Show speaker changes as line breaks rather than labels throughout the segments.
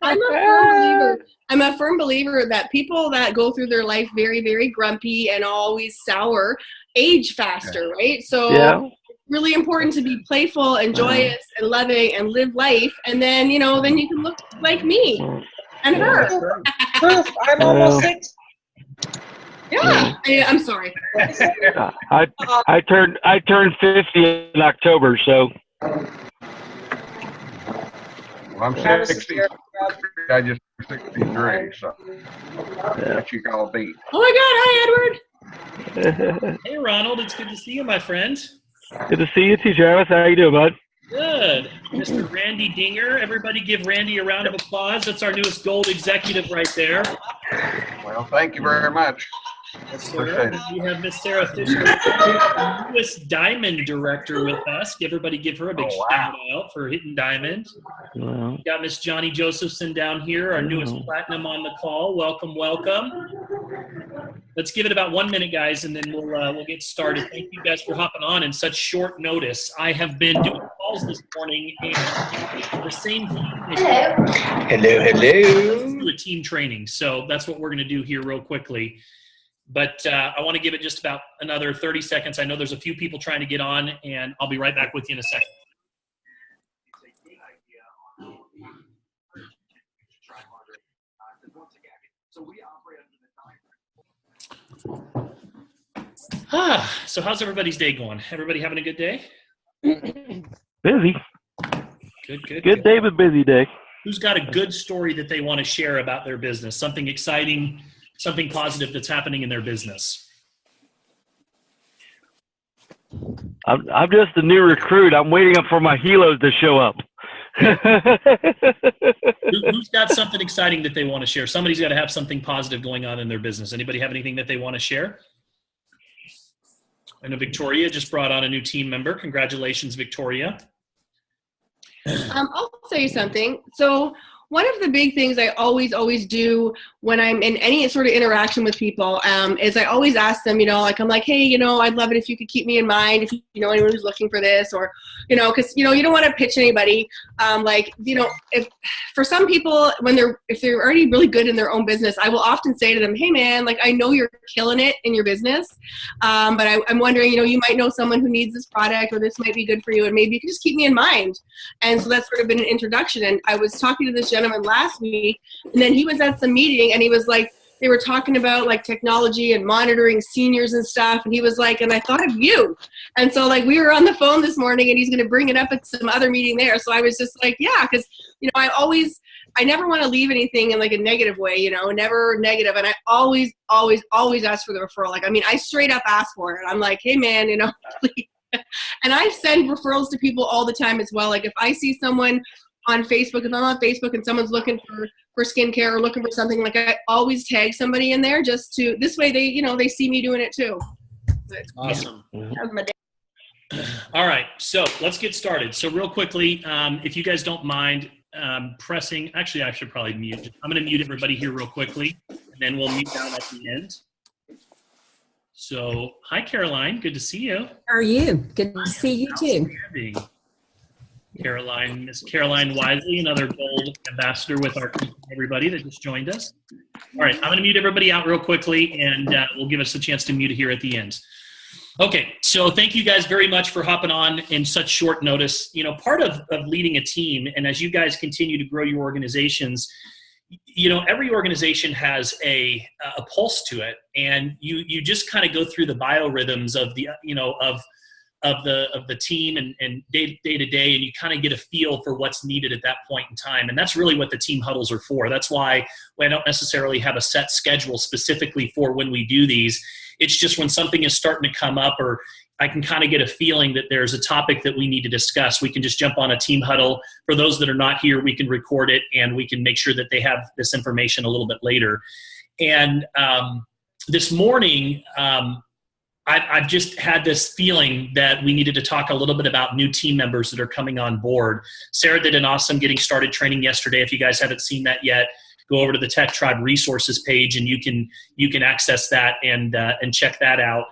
I'm a firm believer. I'm a firm believer that people that go through their life very, very grumpy and always sour age faster, right? So it's really important to be playful and joyous and loving and live life. And then, then you can look like me and her.
I'm almost 6.
Yeah, I'm sorry.
I turned 50 in October, so.
Well, I'm 60. I just 63, so that you all beat.
Oh my God! Hi, Edward.
Hey, Ronald. It's good to see you, my friend.
Good to see you too, Travis. How you doing, bud?
Good. Mr. Randy Dinger. Everybody give Randy a round of applause. That's our newest gold executive right there.
Well, thank you very much.
Yes, sir. We have Miss Sarah Fisher, the newest Diamond Director with us. Everybody give her a big shout out for hitting Diamond.
Wow.
We got Miss Johnny Josephson down here, our newest Platinum on the call. Welcome, welcome. Let's give it about 1 minute, guys, and then we'll get started. Thank you guys for hopping on in such short notice. I have been doing calls this morning, and the same thing.
Hello.
Do a team training, so that's what we're going to do here real quickly. But I want to give it just about another 30 seconds. I know there's a few people trying to get on, and I'll be right back with you in a second. So how's everybody's day going? Everybody having a good day?
Busy.
Good
day, but busy day.
Who's got a good story that they want to share about their business? Something exciting, something positive that's happening in their business?
I'm just a new recruit. I'm waiting up for my helos to show up.
Who's got something exciting that they want to share? Somebody's got to have something positive going on in their business. Anybody have anything that they want to share? I know Victoria just brought on a new team member. Congratulations, Victoria.
I'll say something. So one of the big things I always do when I'm in any sort of interaction with people is I always ask them, I'm like, hey, I'd love it if you could keep me in mind if you know anyone who's looking for this, or, because, you don't want to pitch anybody. If for some people, if they're already really good in their own business, I will often say to them, hey man, I know you're killing it in your business, but I'm wondering, you might know someone who needs this product, or this might be good for you, and maybe you can just keep me in mind. And so that's sort of been an introduction. And I was talking to this gentleman last week, and then he was at some meeting, and he was like, they were talking about technology and monitoring seniors and stuff, and he was like, and I thought of you. And so we were on the phone this morning, and he's going to bring it up at some other meeting there. So I was just like, yeah, because I never want to leave anything in a negative way, never negative. And I always ask for the referral. I straight up ask for it. I'm like, hey man, please. And I send referrals to people all the time as well. If I see someone on Facebook, if I'm on Facebook and someone's looking for skincare or looking for something, I always tag somebody in there just to, this way they see me doing it too.
Awesome.
Yeah, that was my day.
All right, so let's get started. So real quickly, if you guys don't mind pressing, actually I should probably mute. I'm going to mute everybody here real quickly, and then we'll mute down at the end. So, hi Caroline, good to see you.
How are you? Good to see you too.
Caroline, Miss Caroline Wisely, another gold ambassador with our everybody that just joined us. All right, I'm going to mute everybody out real quickly, and we'll give us a chance to mute here at the end. Okay, so thank you guys very much for hopping on in such short notice. Part of leading a team, and as you guys continue to grow your organizations, every organization has a pulse to it, and you just kind of go through the biorhythms of the of the team and day to day, and you kind of get a feel for what's needed at that point in time. And that's really what the team huddles are for. That's why I don't necessarily have a set schedule specifically for when we do these. It's just when something is starting to come up, or I can kind of get a feeling that there's a topic that we need to discuss, we can just jump on a team huddle. For those that are not here, we can record it, and we can make sure that they have this information a little bit later. And this morning, I've just had this feeling that we needed to talk a little bit about new team members that are coming on board. Sarah did an awesome getting started training yesterday. If you guys haven't seen that yet, go over to the TechTribe resources page, and you can access that and check that out.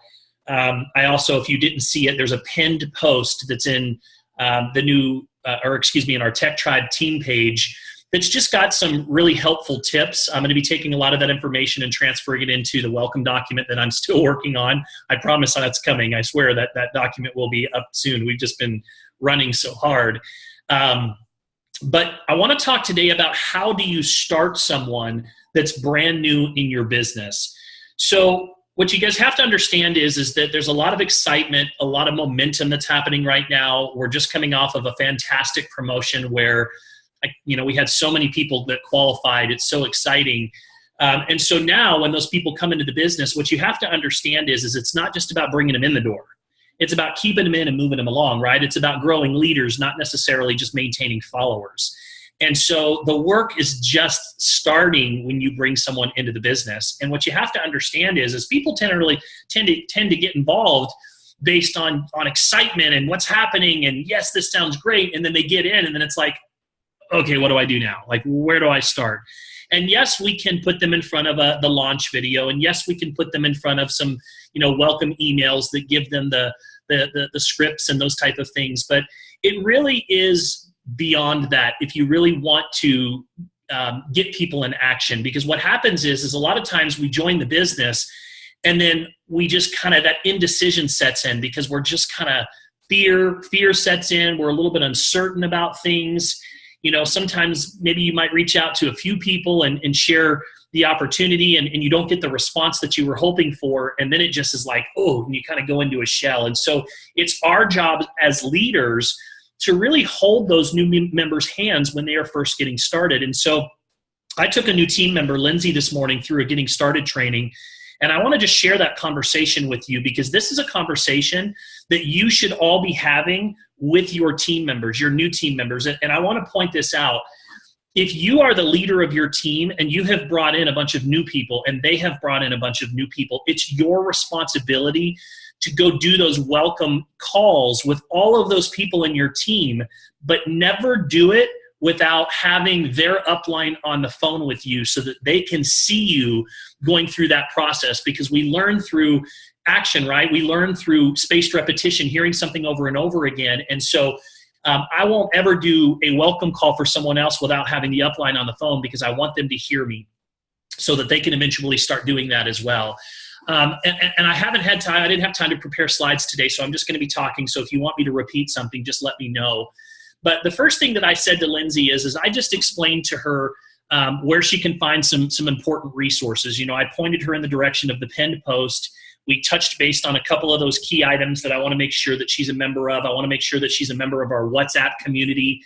I also, if you didn't see it, there's a pinned post that's in in our TechTribe team page that's just got some really helpful tips. I'm going to be taking a lot of that information and transferring it into the welcome document that I'm still working on. I promise that's coming. I swear that document will be up soon. We've just been running so hard. But I want to talk today about how do you start someone that's brand new in your business. So what you guys have to understand is that there's a lot of excitement, a lot of momentum that's happening right now. We're just coming off of a fantastic promotion where, we had so many people that qualified. It's so exciting. And so now when those people come into the business, what you have to understand is it's not just about bringing them in the door. It's about keeping them in and moving them along, right? It's about growing leaders, not necessarily just maintaining followers. And so the work is just starting when you bring someone into the business. And what you have to understand is people tend to get involved based on excitement and what's happening. And yes, this sounds great. And then they get in and then it's like, okay, what do I do now? Like, where do I start? And yes, we can put them in front of the launch video. And yes, we can put them in front of some, welcome emails that give them the scripts and those type of things. But it really is beyond that if you really want to get people in action. Because what happens is a lot of times we join the business and then we just kind of, that indecision sets in because we're just kind of, fear sets in. We're a little bit uncertain about things. Sometimes maybe you might reach out to a few people and share the opportunity and you don't get the response that you were hoping for. And then it just is like, oh, and you kind of go into a shell. And so it's our job as leaders to really hold those new members' hands when they are first getting started. And so I took a new team member, Lindsay, this morning through a Getting Started training. And I want to just share that conversation with you because this is a conversation that you should all be having with your team members, your new team members. And I want to point this out. If you are the leader of your team and you have brought in a bunch of new people and they have brought in a bunch of new people, it's your responsibility to go do those welcome calls with all of those people in your team, but never do it without having their upline on the phone with you so that they can see you going through that process, because we learn through action, right? We learn through spaced repetition, hearing something over and over again. And so I won't ever do a welcome call for someone else without having the upline on the phone, because I want them to hear me so that they can eventually start doing that as well. And I haven't had time. I didn't have time to prepare slides today, so I'm just going to be talking. So if you want me to repeat something, just let me know. But the first thing that I said to Lindsay is I just explained to her where she can find some important resources. I pointed her in the direction of the pinned post. We touched based on a couple of those key items that I want to make sure that she's a member of. I want to make sure that she's a member of our WhatsApp community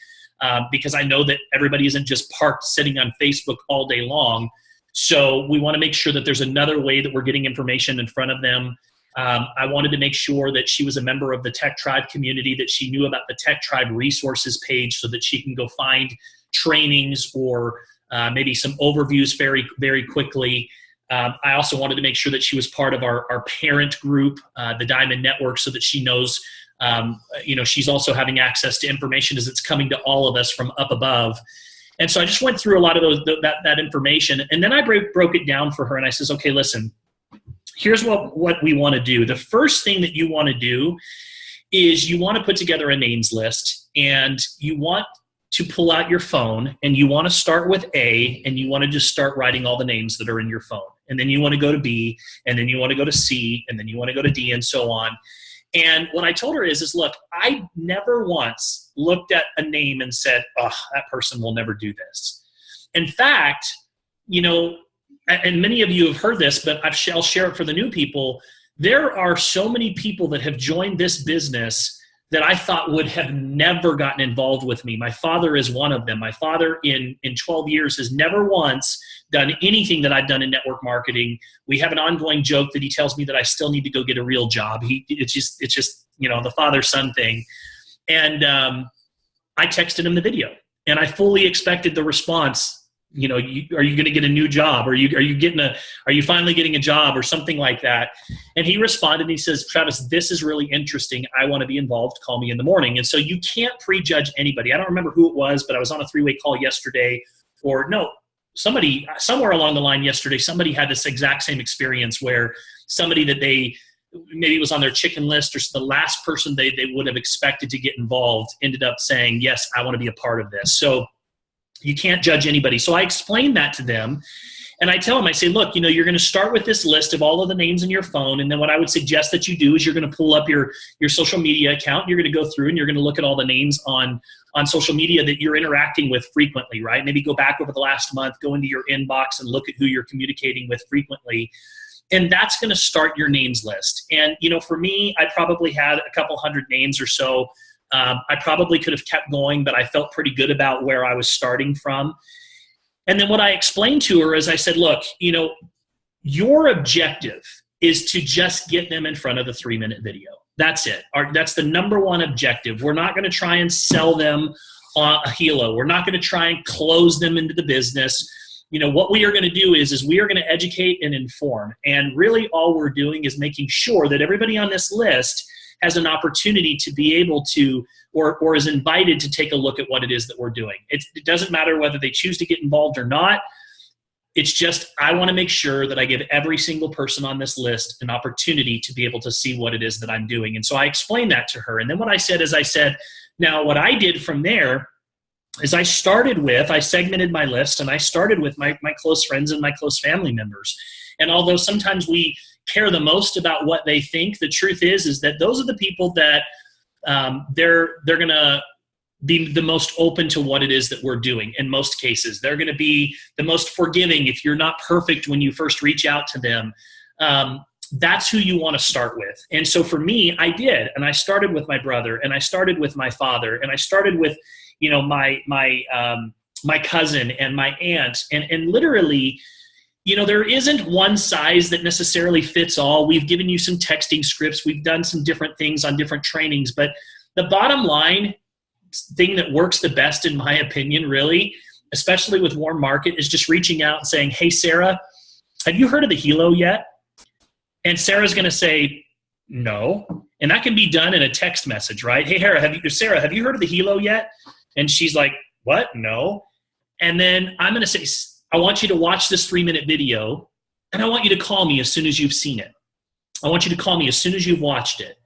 because I know that everybody isn't just parked sitting on Facebook all day long. So we want to make sure that there's another way that we're getting information in front of them. I wanted to make sure that she was a member of the TechTribe community, that she knew about the TechTribe resources page so that she can go find trainings or maybe some overviews very, very quickly. I also wanted to make sure that she was part of our parent group, the Diamond Network, so that she knows, she's also having access to information as it's coming to all of us from up above. And so I just went through a lot of that information. And then I broke it down for her and I says, okay, listen, here's what we want to do. The first thing that you want to do is you want to put together a names list, and you want to pull out your phone and you want to start with A, and you want to just start writing all the names that are in your phone. And then you want to go to B, and then you want to go to C, and then you want to go to D, and so on. And what I told her is look, I never once looked at a name and said, oh, that person will never do this. In fact, and many of you have heard this, but I'll share it for the new people. There are so many people that have joined this business that I thought would have never gotten involved with me. My father is one of them. My father in 12 years has never once done anything that I've done in network marketing. We have an ongoing joke that he tells me that I still need to go get a real job. It's just the father-son thing. And I texted him the video, and I fully expected the response. Are you going to get a new job? Are you finally getting a job or something like that? And he responded, and he says, Travis, this is really interesting. I want to be involved. Call me in the morning. And so you can't prejudge anybody. I don't remember who it was, but I was on a 3-way call yesterday, somebody somewhere along the line yesterday, somebody had this exact same experience where somebody that maybe it was on their chicken list, or the last person they would have expected to get involved ended up saying, yes, I want to be a part of this. So You can't judge anybody. So I explain that to them. And I tell them, I say, look, you're going to start with this list of all of the names in your phone. And then what I would suggest that you do is you're going to pull up your social media account. You're going to go through and you're going to look at all the names on social media that you're interacting with frequently, right? Maybe go back over the last month, go into your inbox and look at who you're communicating with frequently. And that's going to start your names list. And, for me, I probably had a couple hundred names or so. I probably could have kept going, but I felt pretty good about where I was starting from. And then what I explained to her is I said, look, your objective is to just get them in front of the 3-minute video. That's it. That's the number one objective. We're not going to try and sell them a helo. We're not going to try and close them into the business. What we are going to do is we are going to educate and inform. And really all we're doing is making sure that everybody on this list has an opportunity to be able to, or is invited to take a look at what it is that we're doing. It doesn't matter whether they choose to get involved or not. It's just, I want to make sure that I give every single person on this list an opportunity to be able to see what it is that I'm doing. And so I explained that to her. And then what I said is now what I did from there is I segmented my list and I started with my close friends and my close family members. And although sometimes we care the most about what they think, the truth is that those are the people that they're going to be the most open to what it is that we're doing. In most cases, they're going to be the most forgiving if you're not perfect when you first reach out to them. That's who you want to start with. And so for me, I did. And I started with my brother, and I started with my father, and I started with, my cousin and my aunt. And literally, there isn't one size that necessarily fits all. We've given you some texting scripts. We've done some different things on different trainings. But the bottom line thing that works the best, in my opinion, really, especially with warm market, is just reaching out and saying, hey, Sarah, have you heard of the helo yet? And Sarah's going to say, no. And that can be done in a text message, right? Hey, Sarah, have you heard of the helo yet? And she's like, what? No. And then I'm going to say, I want you to watch this 3-minute video, and I want you to call me as soon as you've seen it. I want you to call me as soon as you've watched it.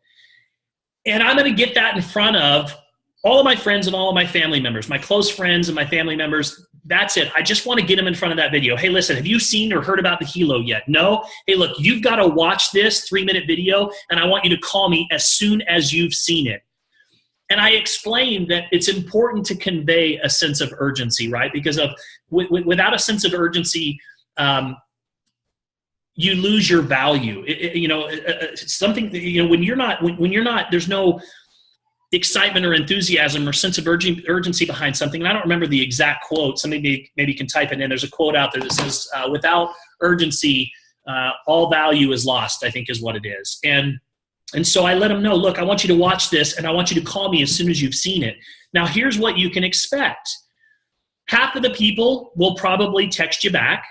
And I'm going to get that in front of all of my friends and all of my family members, my close friends and my family members. That's it. I just want to get them in front of that video. Hey, listen, have you seen or heard about the helo yet? No? Hey, look, you've got to watch this 3-minute video, and I want you to call me as soon as you've seen it. And I explained that it's important to convey a sense of urgency, right? Because without a sense of urgency, you lose your value. When you're not, there's no excitement or enthusiasm or sense of urgency behind something. And I don't remember the exact quote. Somebody maybe can type it in. There's a quote out there that says, without urgency, all value is lost, I think is what it is. And so I let them know, look, I want you to watch this, and I want you to call me as soon as you've seen it. Now, here's what you can expect. Half of the people will probably text you back,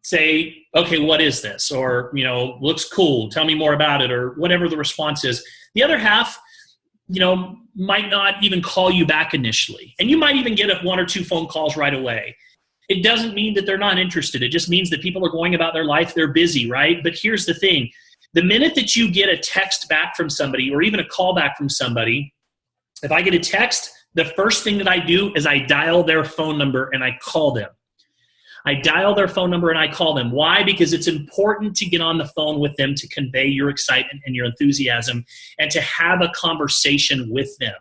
say, okay, what is this? Or, looks cool. Tell me more about it, or whatever the response is. The other half, might not even call you back initially. And you might even get 1 or 2 phone calls right away. It doesn't mean that they're not interested. It just means that people are going about their life. They're busy, right? But here's the thing. The minute that you get a text back from somebody, or even a call back from somebody, if I get a text, the first thing that I do is I dial their phone number and I call them. I dial their phone number and I call them. Why? Because it's important to get on the phone with them to convey your excitement and your enthusiasm and to have a conversation with them.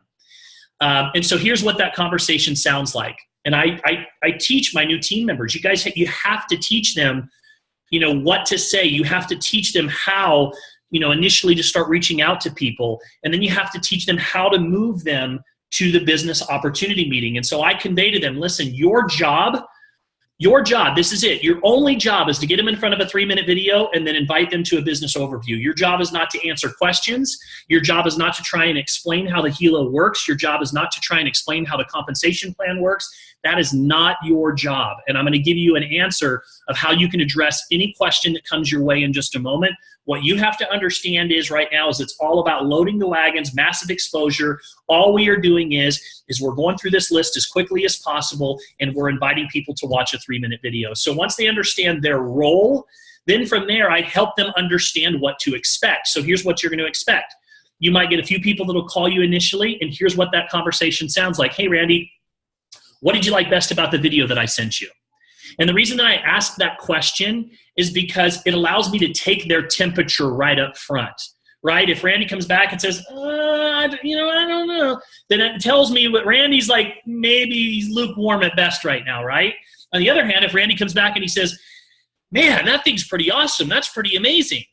And so here's what that conversation sounds like. And I teach my new team members. You have to teach them what to say. You have to teach them how, initially to start reaching out to people. And then you have to teach them how to move them to the business opportunity meeting. And so I convey to them, listen, your job, this is it. Your only job is to get them in front of a 3-minute video and then invite them to a business overview. Your job is not to answer questions. Your job is not to try and explain how the helo works. Your job is not to try and explain how the compensation plan works. That is not your job. And I'm going to give you an answer of how you can address any question that comes your way in just a moment. What you have to understand is right now is it's all about loading the wagons, massive exposure. All we are doing is we're going through this list as quickly as possible, and we're inviting people to watch a 3-minute video. So once they understand their role, then from there, I help them understand what to expect. So here's what you're going to expect. You might get a few people that will call you initially, and here's what that conversation sounds like. Hey, Randy, What did you like best about the video that I sent you? And the reason that I ask that question is because it allows me to take their temperature right up front, right? If Randy comes back and says, I don't know, then it tells me what Randy's like, maybe he's lukewarm at best right now, right? On the other hand, if Randy comes back and he says, man, that thing's pretty awesome, that's pretty amazing,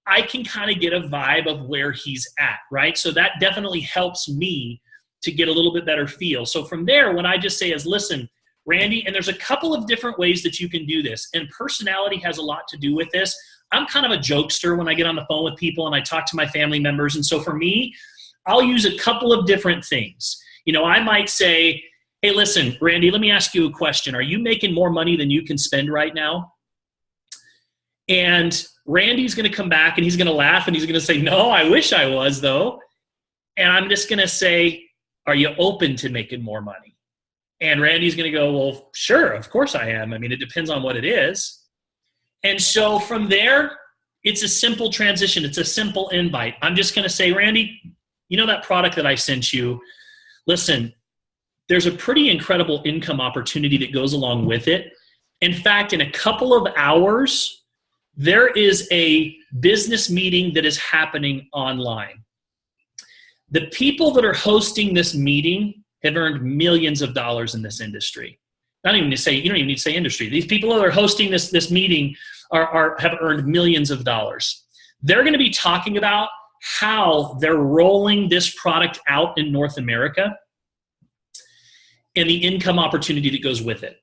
I can kind of get a vibe of where he's at, right? So that definitely helps me to get a little bit better feel. So from there, what I just say is, listen, Randy, and there's a couple of different ways that you can do this, and personality has a lot to do with this. I'm kind of a jokester when I get on the phone with people and I talk to my family members, and so for me, I'll use a couple of different things. I might say, hey, listen, Randy, let me ask you a question. Are you making more money than you can spend right now? And Randy's going to come back and he's going to laugh and he's going to say, no, I wish I was, though. And I'm just going to say, are you open to making more money? And Randy's going to go, well, sure, of course I am. I mean, it depends on what it is. And so from there, it's a simple transition. It's a simple invite. I'm just going to say, Randy, that product that I sent you, listen, there's a pretty incredible income opportunity that goes along with it. In fact, in a couple of hours, there is a business meeting that is happening online. The people that are hosting this meeting have earned millions of dollars in this industry. You don't even need to say industry. These people that are hosting this meeting have earned millions of dollars. They're going to be talking about how they're rolling this product out in North America and the income opportunity that goes with it.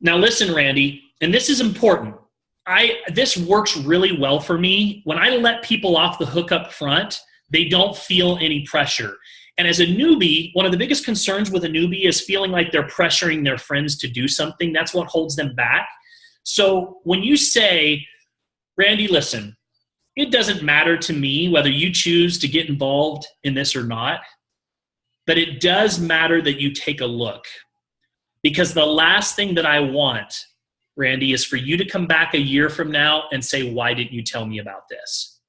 Now listen, Randy, and this is important. This works really well for me. When I let people off the hook up front, they don't feel any pressure. And as a newbie, one of the biggest concerns with a newbie is feeling like they're pressuring their friends to do something. That's what holds them back. So when you say, Randy, listen, it doesn't matter to me whether you choose to get involved in this or not, but it does matter that you take a look. Because the last thing that I want, Randy, is for you to come back a year from now and say, why didn't you tell me about this?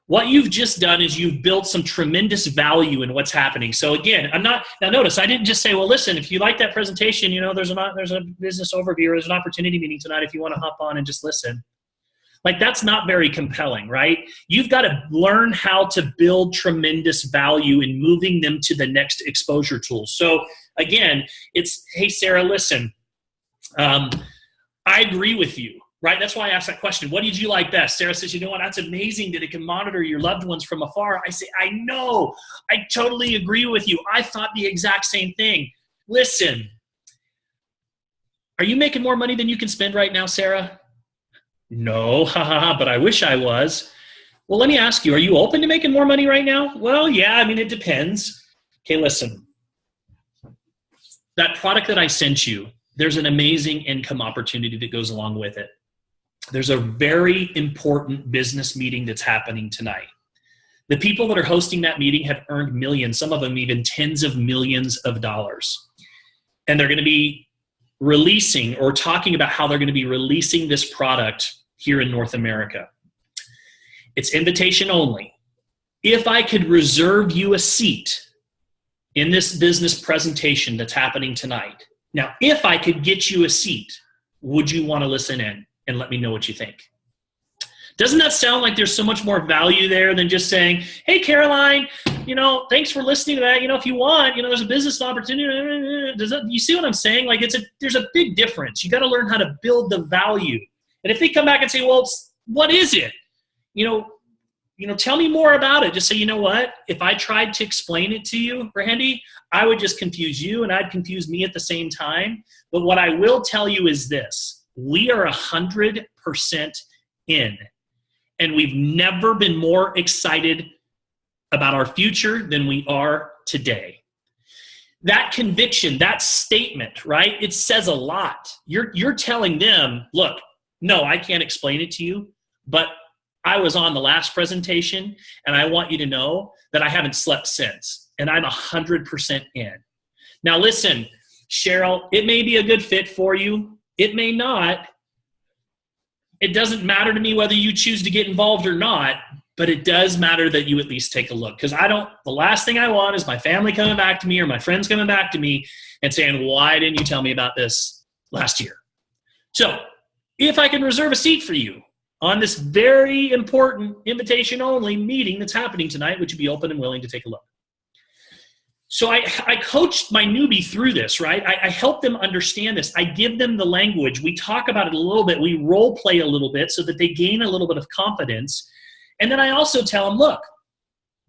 What you've just done is you've built some tremendous value in what's happening. So again, now notice, I didn't just say, well, listen, if you like that presentation, there's a business overview, or there's an opportunity meeting tonight if you want to hop on and just listen. Like, that's not very compelling, right? You've got to learn how to build tremendous value in moving them to the next exposure tool. So again, it's, hey, Sarah, listen, I agree with you. Right? That's why I asked that question. What did you like best? Sarah says, what? That's amazing that it can monitor your loved ones from afar. I say, I know. I totally agree with you. I thought the exact same thing. Listen, are you making more money than you can spend right now, Sarah? No, but I wish I was. Well, let me ask you, are you open to making more money right now? Well, yeah, it depends. Okay, listen. That product that I sent you, there's an amazing income opportunity that goes along with it. There's a very important business meeting that's happening tonight. The people that are hosting that meeting have earned millions, some of them even tens of millions of dollars. And they're going to be releasing or talking about how they're going to be releasing this product here in North America. It's invitation only. If I could reserve you a seat in this business presentation that's happening tonight, now, if I could get you a seat, would you want to listen in and let me know what you think? Doesn't that sound like there's so much more value there than just saying, hey, Caroline, thanks for listening to that. If you want, there's a business opportunity. You see what I'm saying? Like, there's a big difference. You got to learn how to build the value. And if they come back and say, well, what is it? Tell me more about it. Just say, what? If I tried to explain it to you, Randy, I would just confuse you and I'd confuse me at the same time. But what I will tell you is this: we are 100% in, and we've never been more excited about our future than we are today. That conviction, that statement, right? It says a lot. You're telling them, look, no, I can't explain it to you, but I was on the last presentation, and I want you to know that I haven't slept since, and I'm 100% in. Now listen, Cheryl, it may be a good fit for you. It may not. It doesn't matter to me whether you choose to get involved or not. but it does matter that you at least take a look. Because the last thing I want is my family coming back to me or my friends coming back to me and saying, why didn't you tell me about this last year? So if I can reserve a seat for you on this very important invitation-only meeting that's happening tonight, would you be open and willing to take a look? So I coached my newbie through this, right? I help them understand this. I give them the language. We talk about it a little bit. We role play a little bit so that they gain a little bit of confidence. And then I also tell them, look,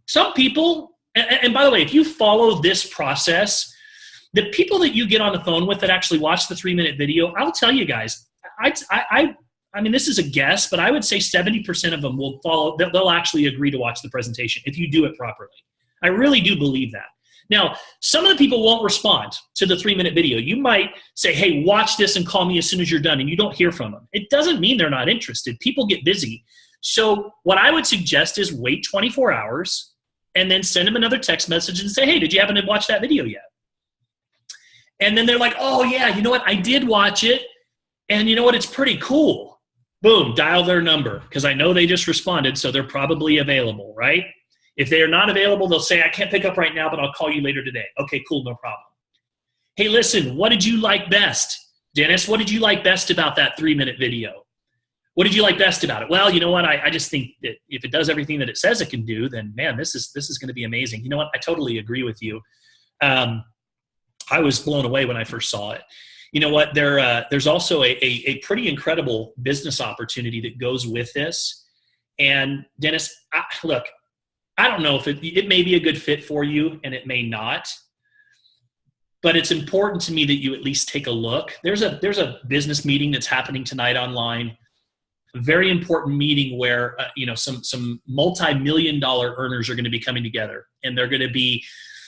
some people, and by the way, if you follow this process, the people that you get on the phone with that actually watch the 3-minute video, I'll tell you guys, I mean, this is a guess, but I would say 70% of them will follow, they'll actually agree to watch the presentation if you do it properly. I really do believe that. Now, some of the people won't respond to the 3-minute video. You might say, hey, watch this and call me as soon as you're done, and you don't hear from them. It doesn't mean they're not interested. People get busy. So what I would suggest is wait 24 hours and then send them another text message and say, hey, did you happen to watch that video yet? And then they're like, oh, yeah, you know what? I did watch it, and you know what? It's pretty cool. Boom, dial their number because I know they just responded, so they're probably available, right? If they are not available, they'll say, I can't pick up right now, but I'll call you later today. Okay, cool, no problem. Hey, listen, what did you like best? Dennis, what did you like best about that 3-minute video? What did you like best about it? Well, you know what? I just think that if it does everything that it says it can do, then, man, this is going to be amazing. You know what? I totally agree with you. I was blown away when I first saw it. You know what? There's also a pretty incredible business opportunity that goes with this. And, Dennis, look, I don't know if it may be a good fit for you and it may not, but it's important to me that you at least take a look. There's a business meeting that's happening tonight online, a very important meeting where some multi-million-dollar earners are going to be coming together, and they're going to be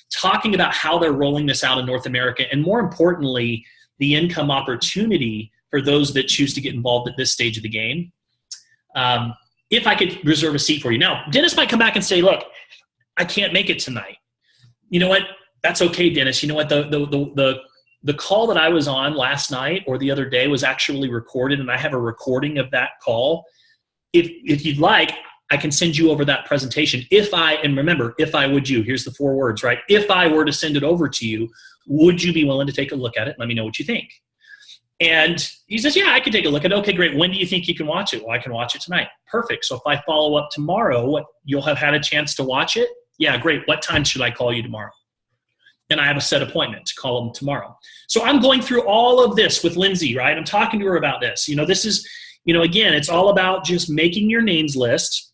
talking about how they're rolling this out in North America, and more importantly, the income opportunity for those that choose to get involved at this stage of the game. If I could reserve a seat for you. Now, Dennis might come back and say, look, I can't make it tonight. You know what? That's okay, Dennis. You know what? The call that I was on last night or the other day was actually recorded, and I have a recording of that call. If you'd like, I can send you over that presentation. And remember, if I would you, here's the 4 words, right? If I were to send it over to you, would you be willing to take a look at it? Let me know what you think. And he says, yeah, I can take a look at it. Okay, great. When do you think you can watch it? Well, I can watch it tonight. Perfect. So if I follow up tomorrow, you'll have had a chance to watch it? Yeah, great. What time should I call you tomorrow? And I have a set appointment to call them tomorrow. So I'm going through all of this with Lindsay, right? I'm talking to her about this. This is, again, it's all about just making your names list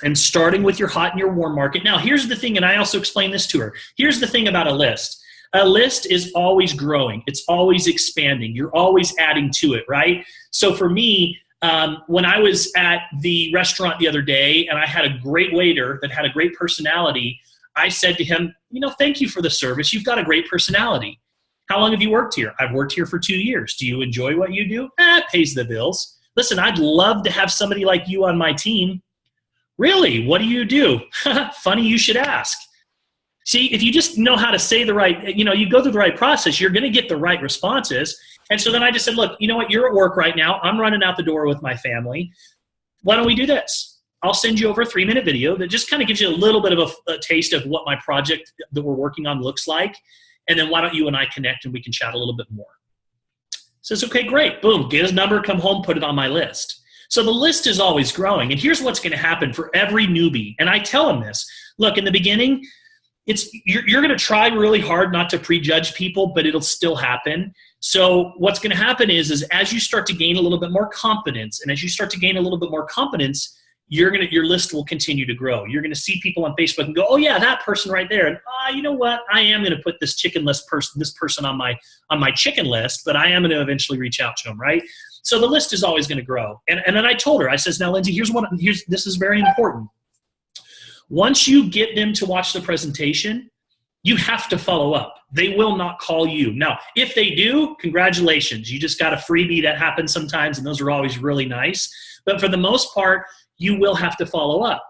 and starting with your hot and your warm market. Now, here's the thing, and I also explained this to her. Here's the thing about a list. A list is always growing. It's always expanding. You're always adding to it, right? So for me, when I was at the restaurant the other day and I had a great waiter that had a great personality, I said to him, thank you for the service. You've got a great personality. How long have you worked here? I've worked here for 2 years. Do you enjoy what you do? It pays the bills. Listen, I'd love to have somebody like you on my team. Really? What do you do? Funny you should ask. See, if you just know how to say the right, you go through the right process, you're going to get the right responses. And so then I just said, look, you know what? You're at work right now. I'm running out the door with my family. Why don't we do this? I'll send you over a 3-minute video that just kind of gives you a little bit of a taste of what my project that we're working on looks like. And then why don't you and I connect and we can chat a little bit more. Says, okay, great. Boom, get his number, come home, put it on my list. So the list is always growing. And here's what's going to happen for every newbie. And I tell them this. Look, in the beginning, you're going to try really hard not to prejudge people, but it'll still happen. So what's going to happen is as you start to gain a little bit more confidence, and as you start to gain a little bit more confidence, your list will continue to grow. You're going to see people on Facebook and go, oh yeah, that person right there. And you know what? I am going to put this person on my chicken list, but I am going to eventually reach out to them, right? So the list is always going to grow. And then I told her, I says, now Lindsay, this is very important. Once you get them to watch the presentation, you have to follow up. They will not call you. Now, if they do, congratulations. You just got a freebie that happens sometimes, and those are always really nice. But for the most part, you will have to follow up.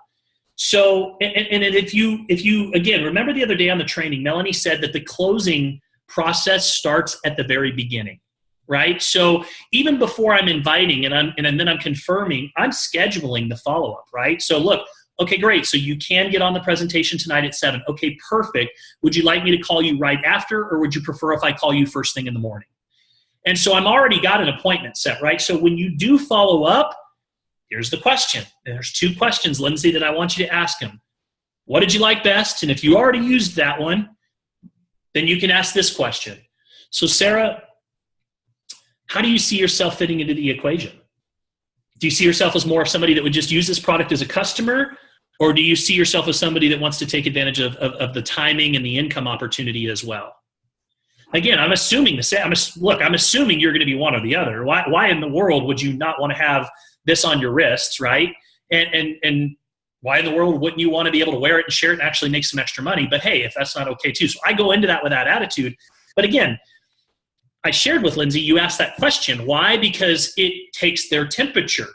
So, and if you again, remember the other day on the training, Melanie said that the closing process starts at the very beginning, right? So even before I'm inviting and then I'm confirming, I'm scheduling the follow-up, right? So look, Okay, great. So you can get on the presentation tonight at 7. Okay, perfect. Would you like me to call you right after, or would you prefer if I call you first thing in the morning? And so I'm already got an appointment set, right? So when you do follow up, here's the question. There's 2 questions, Lindsay, that I want you to ask him. What did you like best? And if you already used that one, then you can ask this question. So Sarah, how do you see yourself fitting into the equation? Do you see yourself as more of somebody that would just use this product as a customer, or do you see yourself as somebody that wants to take advantage of the timing and the income opportunity as well? Again, I'm assuming I'm assuming you're going to be one or the other. Why in the world would you not want to have this on your wrists, right? And why in the world wouldn't you want to be able to wear it and share it and actually make some extra money? But hey, if that's not okay too. So I go into that with that attitude. But again, I shared with Lindsay, you asked that question. Why? Because it takes their temperature.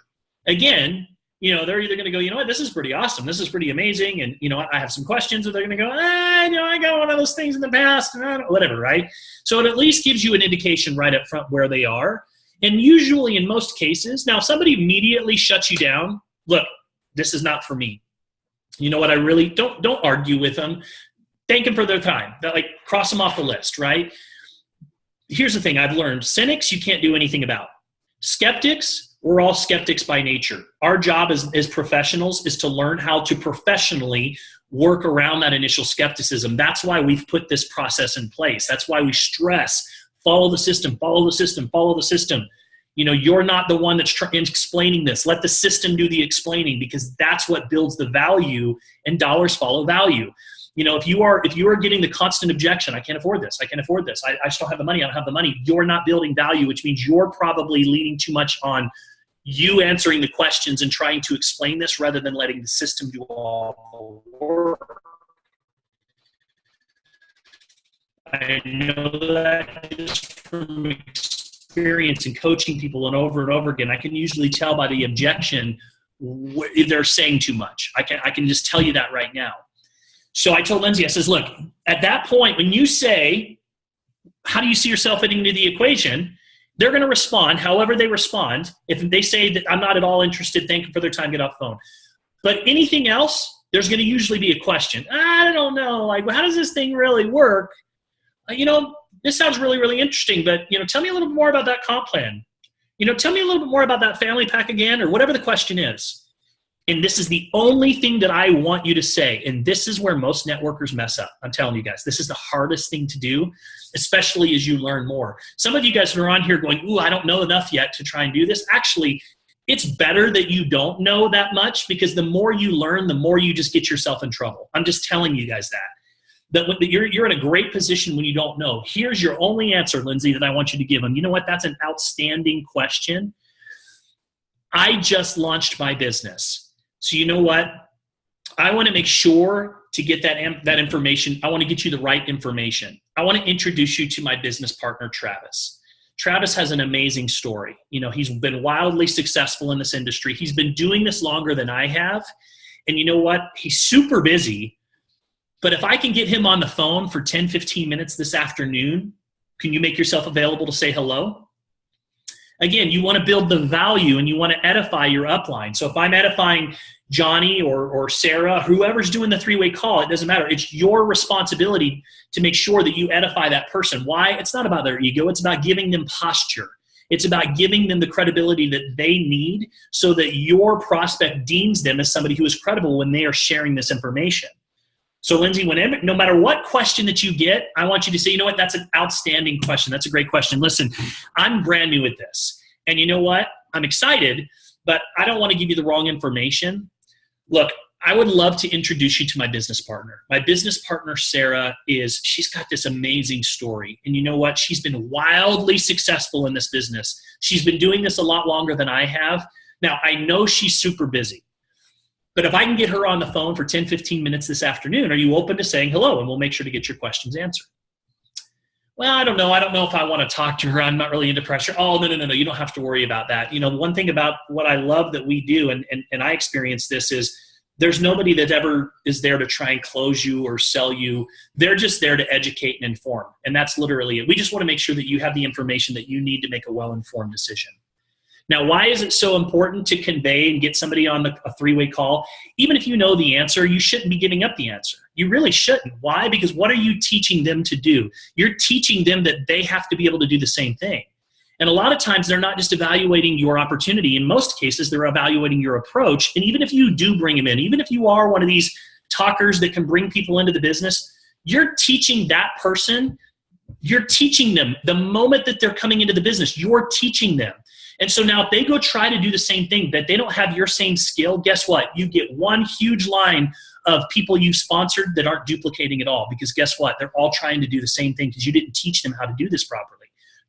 Again, they're either going to go, you know what, this is pretty awesome. This is pretty amazing. And I have some questions, or they're going to go, I got one of those things in the past, whatever, right? So it at least gives you an indication right up front where they are. And usually in most cases, now if somebody immediately shuts you down, look, this is not for me. You know what, I really don't argue with them. Thank them for their time. Cross them off the list, right? Here's the thing I've learned. Cynics, you can't do anything about. Skeptics, we're all skeptics by nature. Our job as professionals is to learn how to professionally work around that initial skepticism. That's why we've put this process in place. That's why we stress, follow the system, follow the system, follow the system. You're not the one that's explaining this. Let the system do the explaining, because that's what builds the value, and dollars follow value. If you are getting the constant objection, I can't afford this, I can't afford this, I just don't have the money, I don't have the money, you're not building value, which means you're probably leaning too much on you answering the questions and trying to explain this rather than letting the system do all the work. I know that just from experience and coaching people and over again, I can usually tell by the objection if they're saying too much. I can just tell you that right now. So I told Lindsay, I says, look, at that point, when you say, how do you see yourself fitting into the equation? They're going to respond however they respond. If they say that I'm not at all interested, thank you for their time, get off the phone. But anything else, there's going to usually be a question. I don't know, how does this thing really work? This sounds really, really interesting, but, tell me a little bit more about that comp plan. Tell me a little bit more about that family pack again, or whatever the question is. And this is the only thing that I want you to say. And this is where most networkers mess up. I'm telling you guys, this is the hardest thing to do, especially as you learn more. Some of you guys are on here going, ooh, I don't know enough yet to try and do this. Actually, it's better that you don't know that much, because the more you learn, the more you just get yourself in trouble. I'm just telling you guys that you're in a great position when you don't know. Here's your only answer, Lindsay, that I want you to give them. You know what? That's an outstanding question. I just launched my business. So you know what? I want to make sure to get that information. I want to get you the right information. I want to introduce you to my business partner, Travis. Travis has an amazing story. He's been wildly successful in this industry. He's been doing this longer than I have. And you know what? He's super busy. But if I can get him on the phone for 10, 15 minutes this afternoon, can you make yourself available to say hello? Again, you want to build the value and you want to edify your upline. So if I'm edifying Johnny or Sarah, whoever's doing the 3-way call, it doesn't matter. It's your responsibility to make sure that you edify that person. Why? It's not about their ego. It's about giving them posture. It's about giving them the credibility that they need so that your prospect deems them as somebody who is credible when they are sharing this information. So Lindsay, no matter what question that you get, I want you to say, you know what, that's an outstanding question. That's a great question. Listen, I'm brand new at this. And you know what? I'm excited, but I don't want to give you the wrong information. Look, I would love to introduce you to my business partner. My business partner, Sarah, she's got this amazing story. And you know what? She's been wildly successful in this business. She's been doing this a lot longer than I have. Now, I know she's super busy. But if I can get her on the phone for 10, 15 minutes this afternoon, are you open to saying hello? And we'll make sure to get your questions answered. Well, I don't know. I don't know if I want to talk to her. I'm not really into pressure. Oh, no. You don't have to worry about that. One thing about what I love that we do, and I experience this, is there's nobody that ever is there to try and close you or sell you. They're just there to educate and inform. And that's literally it. We just want to make sure that you have the information that you need to make a well-informed decision. Now, why is it so important to convey and get somebody on a three-way call? Even if you know the answer, you shouldn't be giving up the answer. You really shouldn't. Why? Because what are you teaching them to do? You're teaching them that they have to be able to do the same thing. And a lot of times they're not just evaluating your opportunity. In most cases, they're evaluating your approach. And even if you do bring them in, even if you are one of these talkers that can bring people into the business, you're teaching that person, you're teaching them the moment that they're coming into the business, you're teaching them. And so now if they go try to do the same thing, but they don't have your same skill, guess what? You get one huge line of people you've sponsored that aren't duplicating at all, because guess what? They're all trying to do the same thing because you didn't teach them how to do this properly.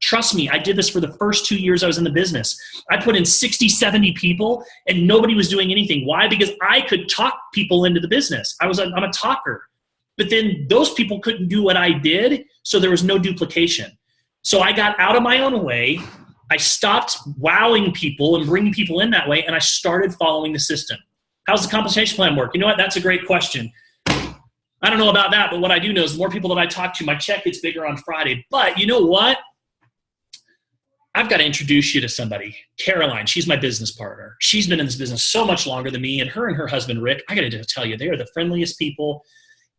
Trust me, I did this for the first 2 years I was in the business. I put in 60, 70 people and nobody was doing anything. Why? Because I could talk people into the business. I'm a talker. But then those people couldn't do what I did, so there was no duplication. So I got out of my own way. I stopped wowing people and bringing people in that way, and I started following the system. How's the compensation plan work? You know what? That's a great question. I don't know about that, but what I do know is the more people that I talk to, my check gets bigger on Friday. But you know what? I've got to introduce you to somebody. Caroline, she's my business partner. She's been in this business so much longer than me, and her husband, Rick, I got to tell you, they are the friendliest people.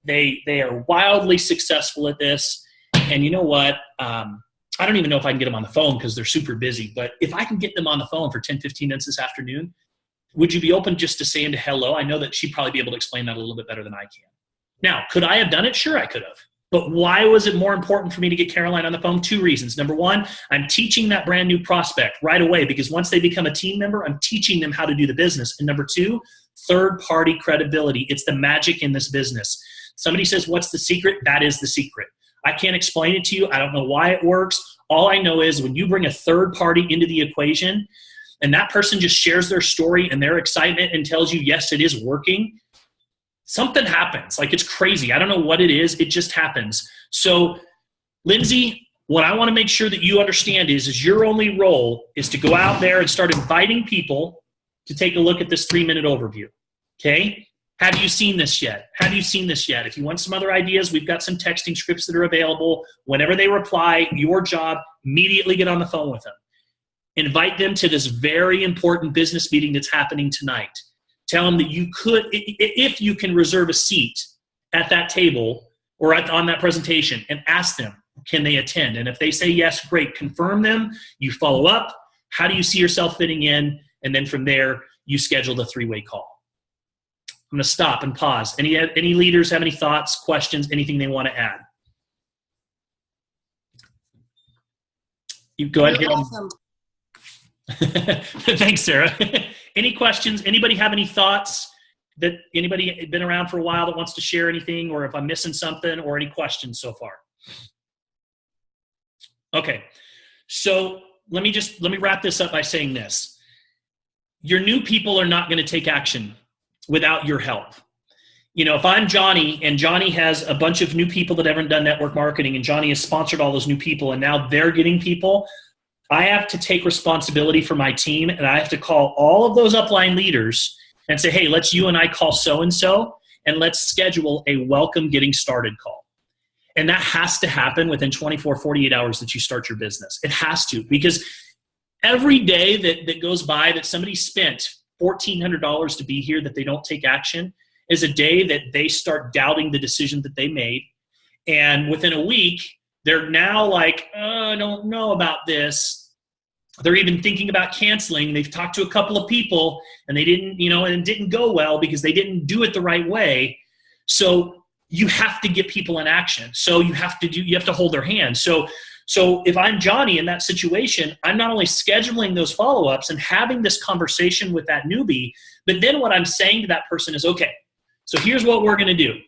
They are wildly successful at this. And you know what? I don't even know if I can get them on the phone because they're super busy. But if I can get them on the phone for 10, 15 minutes this afternoon, would you be open just to saying hello? I know that she'd probably be able to explain that a little bit better than I can. Now, could I have done it? Sure, I could have. But why was it more important for me to get Caroline on the phone? 2 reasons. Number one, I'm teaching that brand new prospect right away, because once they become a team member, I'm teaching them how to do the business. And number two, third-party credibility. It's the magic in this business. Somebody says, what's the secret? That is the secret. I can't explain it to you. I don't know why it works. All I know is when you bring a third party into the equation and that person just shares their story and their excitement and tells you, yes, it is working, something happens. Like, it's crazy. I don't know what it is. It just happens. So, Lindsay, what I want to make sure that you understand is your only role is to go out there and start inviting people to take a look at this 3-minute overview. Okay? Have you seen this yet? Have you seen this yet? If you want some other ideas, we've got some texting scripts that are available. Whenever they reply, your job, immediately get on the phone with them. Invite them to this very important business meeting that's happening tonight. Tell them that you could, if you can reserve a seat at that table or on that presentation, and ask them, can they attend? And if they say yes, great. Confirm them. You follow up. How do you see yourself fitting in? And then from there, you schedule the 3-way call. I'm going to stop and pause. Any leaders have any thoughts, questions, anything they want to add? You go ahead.
You're awesome.
Thanks, Sarah. Any questions? Anybody have any thoughts? That anybody been around for a while that wants to share anything, or if I'm missing something, or any questions so far? Okay, so let me wrap this up by saying this. Your new people are not going to take action without your help. You know, if I'm Johnny and Johnny has a bunch of new people that haven't done network marketing, and Johnny has sponsored all those new people and now they're getting people, I have to take responsibility for my team, and I have to call all of those upline leaders and say, hey, you and I call so-and-so, and let's schedule a welcome getting started call. And that has to happen within 24, 48 hours that you start your business. It has to, because every day that goes by that somebody spent $1,400 to be here that they don't take action is a day that they start doubting the decision that they made. And within a week, they're now like, oh, I don't know about this. They're even thinking about canceling. They've talked to a couple of people and they didn't, and it didn't go well because they didn't do it the right way. So you have to get people in action. So you have to hold their hand. So if I'm Johnny in that situation, I'm not only scheduling those follow-ups and having this conversation with that newbie, but then what I'm saying to that person is, okay, so here's what we're going to do.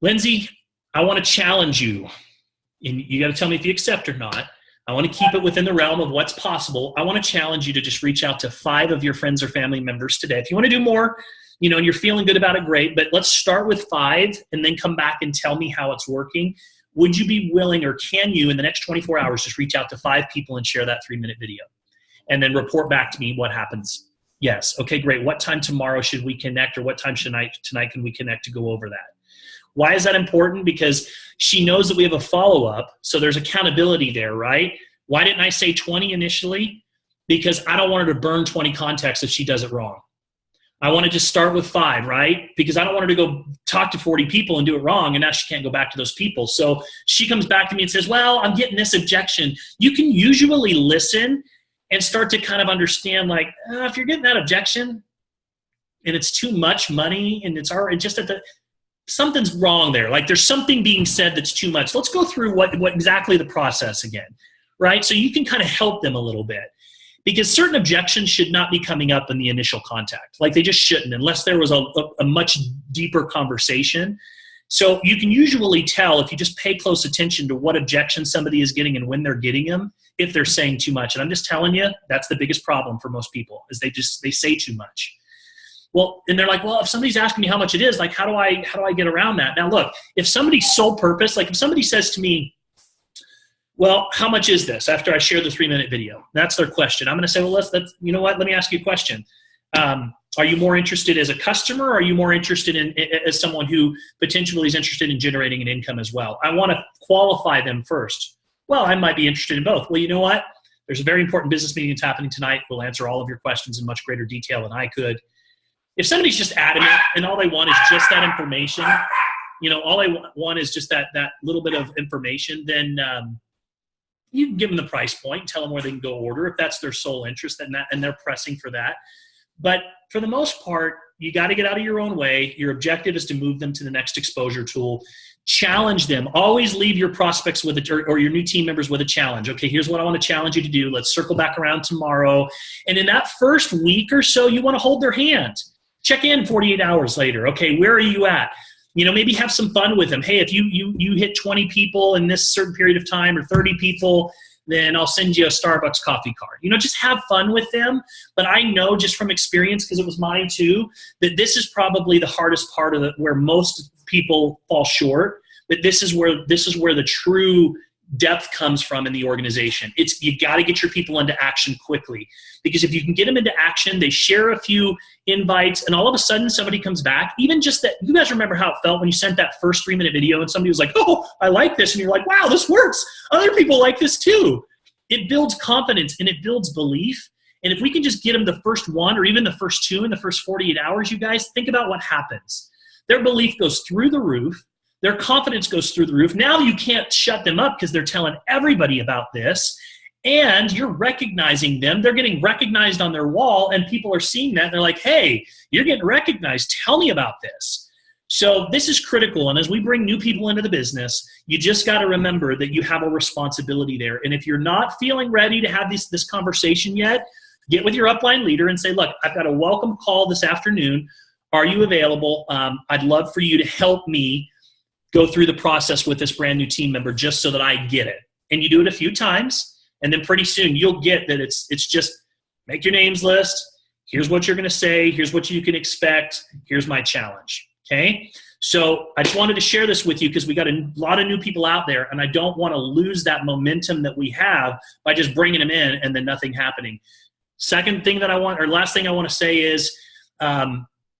Lindsay, I want to challenge you. And you got to tell me if you accept or not. I want to keep it within the realm of what's possible. I want to challenge you to just reach out to 5 of your friends or family members today. If you want to do more, and you're feeling good about it, great. But let's start with 5 and then come back and tell me how it's working. Would you be willing, or can you in the next 24 hours just reach out to 5 people and share that 3-minute video? And then report back to me what happens. Yes. Okay, great. What time tomorrow should we connect, or what time tonight can we connect to go over that? Why is that important? Because she knows that we have a follow-up, so there's accountability there, right? Why didn't I say 20 initially? because I don't want her to burn 20 contacts if she does it wrong. I want to just start with 5, right? Because I don't want her to go talk to 40 people and do it wrong, and now she can't go back to those people. So she comes back to me and says, well, I'm getting this objection. You can usually listen and start to kind of understand, like, if you're getting that objection and it's too much money and it's already just something's wrong there. Like there's something being said that's too much. Let's go through what exactly the process again, right? So you can kind of help them a little bit. Because certain objections should not be coming up in the initial contact. Like they just shouldn't, unless there was a much deeper conversation. So you can usually tell if you just pay close attention to what objections somebody is getting and when they're getting them, if they're saying too much. And I'm just telling you, that's the biggest problem for most people, is they say too much. Well, and they're like, well, if somebody's asking me how much it is, like how do I get around that? Now look, if somebody's sole purpose, like if somebody says to me, well, how much is this? After I share the 3-minute video, that's their question. I'm going to say, well, let's you know what? Let me ask you a question. Are you more interested as a customer, or are you more interested in as someone who potentially is interested in generating an income as well? I want to qualify them first. Well, I might be interested in both. Well, you know what? There's a very important business meeting that's happening tonight. We'll answer all of your questions in much greater detail than I could. If somebody's just adamant and all they want is just that information, all they want is just that little bit of information, then you can give them the price point, tell them where they can go order if that's their sole interest and they're pressing for that. But for the most part, you got to get out of your own way. Your objective is to move them to the next exposure tool. Challenge them. Always leave your prospects with or your new team members with a challenge. Okay, here's what I want to challenge you to do. Let's circle back around tomorrow. And in that first week or so, you want to hold their hand. Check in 48 hours later. Okay, where are you at? Maybe have some fun with them. Hey, if you hit 20 people in this certain period of time or 30 people, then I'll send you a Starbucks coffee card. Just have fun with them. But I know just from experience, because it was mine too, that this is probably the hardest part of where most people fall short. But this is where the true depth comes from in the organization. You got to get your people into action quickly, because if you can get them into action, they share a few invites, and all of a sudden somebody comes back. Even just that, you guys remember how it felt when you sent that first 3-minute video and somebody was like, oh, I like this, and you're like, wow, this works. Other people like this too. It builds confidence and it builds belief. And if we can just get them the first one or even the first 2 in the first 48 hours, you guys, think about what happens. Their belief goes through the roof. Their confidence goes through the roof. Now you can't shut them up because they're telling everybody about this, and you're recognizing them. They're getting recognized on their wall, and people are seeing that. And they're like, hey, you're getting recognized. Tell me about this. So this is critical. And as we bring new people into the business, you just got to remember that you have a responsibility there. And if you're not feeling ready to have this conversation yet, get with your upline leader and say, look, I've got a welcome call this afternoon. Are you available? I'd love for you to help me go through the process with this brand new team member just so that I get it. And you do it a few times, and then pretty soon you'll get that it's just make your names list. Here's what you're going to say. Here's what you can expect. Here's my challenge. Okay? So I just wanted to share this with you because we got a lot of new people out there, and I don't want to lose that momentum that we have by just bringing them in and then nothing happening. Last thing I want to say is,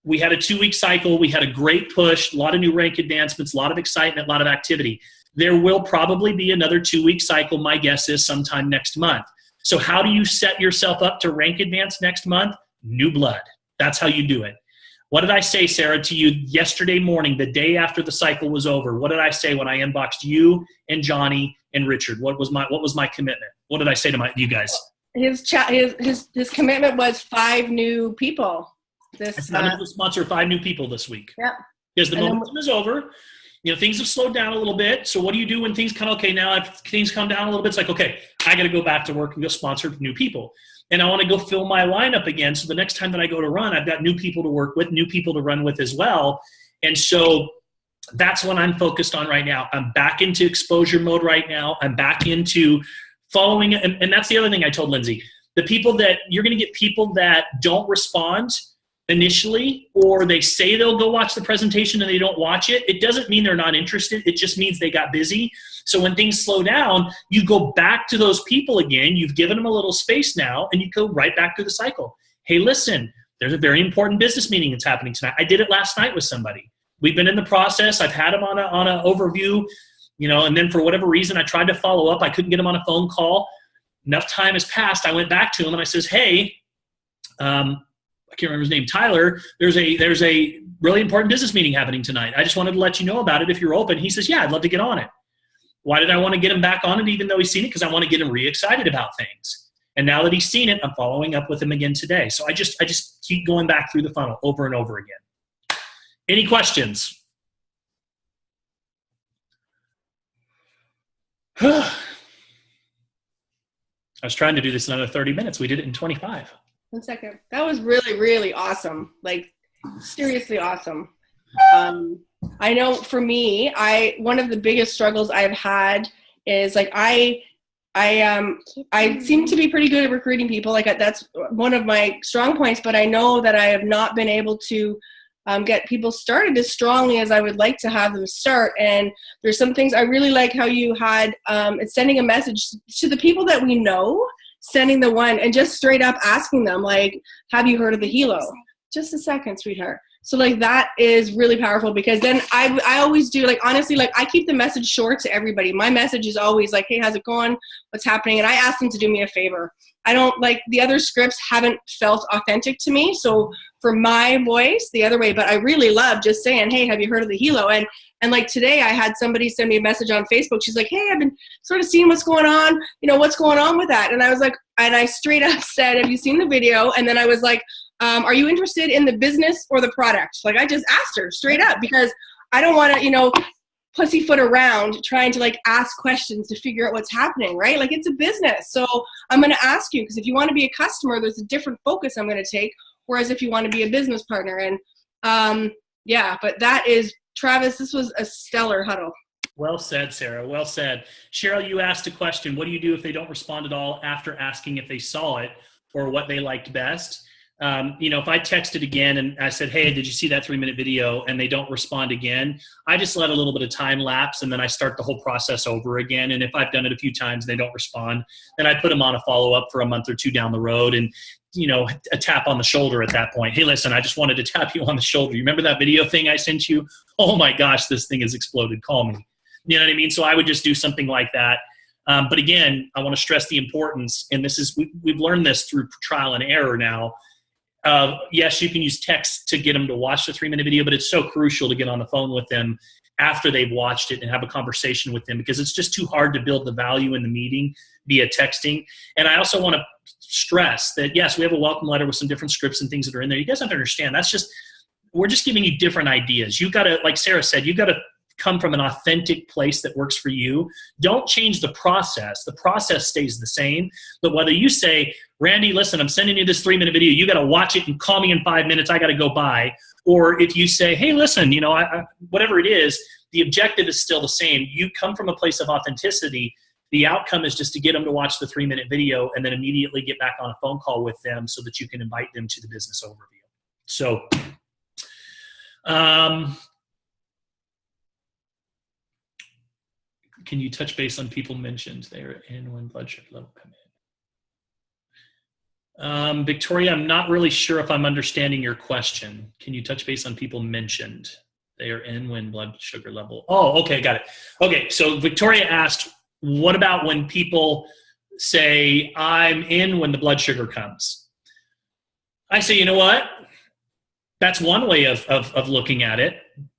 we had a 2-week cycle. We had a great push, a lot of new rank advancements, a lot of excitement, a lot of activity. There will probably be another 2-week cycle. My guess is sometime next month. So how do you set yourself up to rank advance next month? New blood. That's how you do it. What did I say, Sarah, to you yesterday morning, the day after the cycle was over? What did I say when I inboxed you and Johnny and Richard? What was my commitment? What did I say to you guys?
His commitment was 5 new people.
I'm going to sponsor 5 new people this week.
Yeah.
Because the momentum is over. Things have slowed down a little bit. So what do you do when things now if things come down a little bit, it's like, okay, I got to go back to work and go sponsor new people. And I want to go fill my lineup again. So the next time that I go to run, I've got new people to work with, new people to run with as well. And so that's what I'm focused on right now. I'm back into exposure mode right now. I'm back into following. And that's the other thing I told Lindsay. You're going to get people that don't respond initially, or they say they'll go watch the presentation and they don't watch it. It doesn't mean they're not interested. It just means they got busy. So when things slow down, you go back to those people again. You've given them a little space now, and you go right back through the cycle. Hey, listen, there's a very important business meeting that's happening tonight. I did it last night with somebody. We've been in the process. I've had them on a overview, and then for whatever reason, I tried to follow up. I couldn't get them on a phone call. enough time has passed. I went back to him and I says, hey, I can't remember his name, Tyler, there's a really important business meeting happening tonight. I just wanted to let you know about it if you're open. He says, yeah, I'd love to get on it. Why did I want to get him back on it even though he's seen it? Because I want to get him re-excited about things. And now that he's seen it, I'm following up with him again today. So I just keep going back through the funnel over and over again. Any questions? I was trying to do this in another 30 minutes. We did it in 25.
1 second. That was really, really awesome. Like, seriously awesome. I know for me, one of the biggest struggles I've had is like I seem to be pretty good at recruiting people. Like that's one of my strong points, but I know that I have not been able to get people started as strongly as I would like to have them start. And there's some things I really like how you had it's sending a message to the people that we know, sending the one and just straight up asking them, like, have you heard of the Hilo? Just a second, sweetheart. So like that is really powerful because then I always do, like, honestly, like I keep the message short to everybody. My message is always like, hey, how's it going? What's happening? And I ask them to do me a favor. I don't, like, the other scripts haven't felt authentic to me. So for my voice, the other way, but I really love just saying, hey, have you heard of the Hilo? And like today I had somebody send me a message on Facebook. She's like, hey, I've been sort of seeing what's going on. You know, what's going on with that? And I was like, and I straight up said, have you seen the video? And then I was like, are you interested in the business or the product? Like I just asked her straight up because I don't want to, you know, pussyfoot around trying to like ask questions to figure out what's happening, right? Like it's a business. So I'm going to ask you because if you want to be a customer, there's a different focus I'm going to take. Whereas if you want to be a business partner and yeah, but that is, Travis, this was a stellar huddle.
Well said, Sarah. Well said. Cheryl, you asked a question. What do you do if they don't respond at all after asking if they saw it or what they liked best? You know, if I texted again and I said, hey, did you see that 3-minute video? And they don't respond again, I just let a little bit of time lapse and then I start the whole process over again. And if I've done it a few times and they don't respond, then I put them on a follow-up for a month or two down the road and, you know, a tap on the shoulder at that point. Hey, listen, I just wanted to tap you on the shoulder. You remember that video thing I sent you? Oh my gosh, this thing has exploded. Call me. You know what I mean? So I would just do something like that. But again, I want to stress the importance, and this is, we've learned this through trial and error now. Yes, you can use text to get them to watch the 3-minute video, but it's so crucial to get on the phone with them after they've watched it and have a conversation with them because it's just too hard to build the value in the meeting via texting. And I also want to stress that, yes, we have a welcome letter with some different scripts and things that are in there. You guys have to understand, we're just giving you different ideas. You've got to, like Sarah said, you've got to come from an authentic place that works for you. Don't change the process. The process stays the same. But whether you say, Randy, listen, I'm sending you this 3-minute video. You got to watch it and call me in 5 minutes. I got to go by. Or if you say, hey, listen, you know, whatever it is, the objective is still the same. You come from a place of authenticity. The outcome is just to get them to watch the 3-minute video and then immediately get back on a phone call with them so that you can invite them to the business overview. So, can you touch base on people mentioned there and when blood sugar level come in? Victoria, I'm not really sure if I'm understanding your question. Can you touch base on people mentioned? They are in when blood sugar level. Oh, okay, got it. Okay, so Victoria asked, what about when people say, I'm in when the blood sugar comes? I say, you know what? That's one way of looking at it.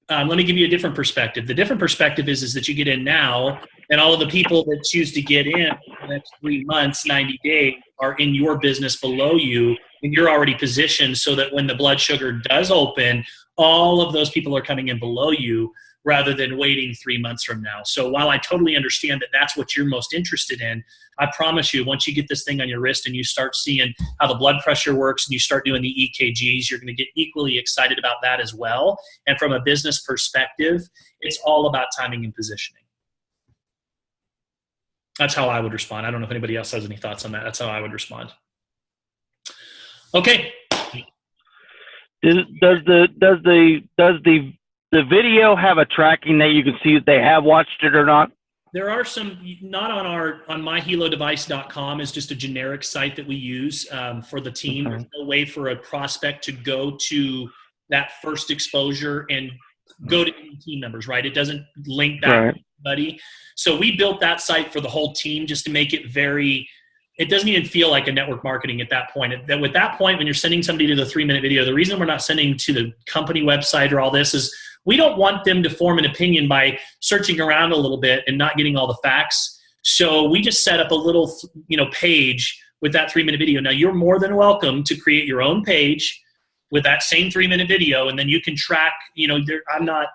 Let me give you a different perspective. The different perspective is that you get in now, and all of the people that choose to get in the next 3 months, 90 days, are in your business below you, and you're already positioned so that when the blood sugar does open, all of those people are coming in below you rather than waiting 3 months from now. So while I totally understand that that's what you're most interested in, I promise you, once you get this thing on your wrist and you start seeing how the blood pressure works and you start doing the EKGs, you're going to get equally excited about that as well. And from a business perspective, it's all about timing and positioning. That's how I would respond. I don't know if anybody else has any thoughts on that. That's how I would respond. Okay.
Does the video have a tracking that you can see if they have watched it or not?
There are some, not on myhelodevice.com is just a generic site that we use for the team.
Okay.
There's no way for a prospect to go to that first exposure and go to any team members, right? It doesn't link back to anybody. So we built that site for the whole team just to make it very it doesn't even feel like a network marketing at that point. With that point, when you're sending somebody to the 3-minute video, the reason we're not sending to the company website or all this is we don't want them to form an opinion by searching around a little bit and not getting all the facts. So we just set up a little, page with that 3-minute video. Now you're more than welcome to create your own page with that same 3-minute video, and then you can track.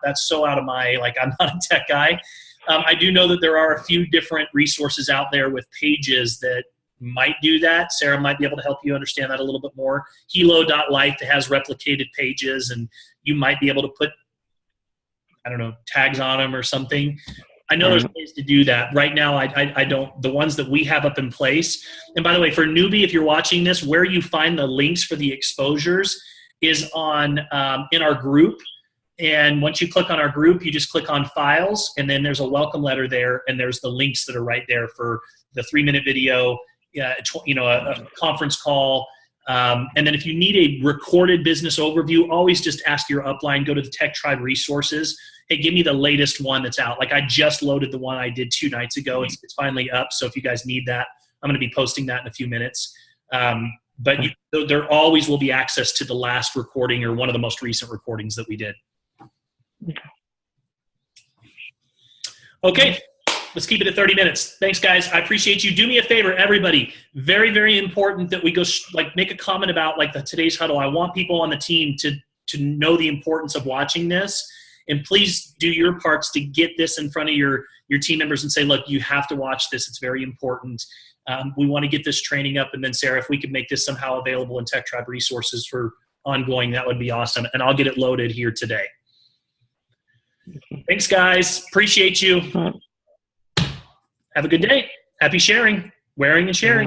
That's so out of my I'm not a tech guy. I do know that there are a few different resources out there with pages that might do that. Sarah might be able to help you understand that a little bit more. Helo.life that has replicated pages, and you might be able to put, tags on them or something. I know there's ways to do that. Right now, I don't. The ones that we have up in place. And by the way, for newbie, if you're watching this, where you find the links for the exposures is on in our group. And once you click on our group, you just click on files, and then there's a welcome letter there, and there's the links that are right there for the 3-minute video, a conference call. And then if you need a recorded business overview, always just ask your upline, go to the TechTribe resources. Hey, give me the latest one that's out. I just loaded the one I did 2 nights ago. It's finally up. So if you guys need that, I'm going to be posting that in a few minutes. But there always will be access to the last recording or one of the most recent recordings that we did. Okay, let's keep it at 30 minutes. Thanks, guys. I appreciate you. Do me a favor, everybody. Very, very important that we go make a comment about the today's huddle. I want people on the team to know the importance of watching this. And please do your parts to get this in front of your team members and say, look, you have to watch this. It's very important. We want to get this training up. And then, Sarah, if we could make this somehow available in TechTribe resources for ongoing, that would be awesome. And I'll get it loaded here today. Thanks, guys. Appreciate you. Have a good day. Happy sharing, wearing and sharing.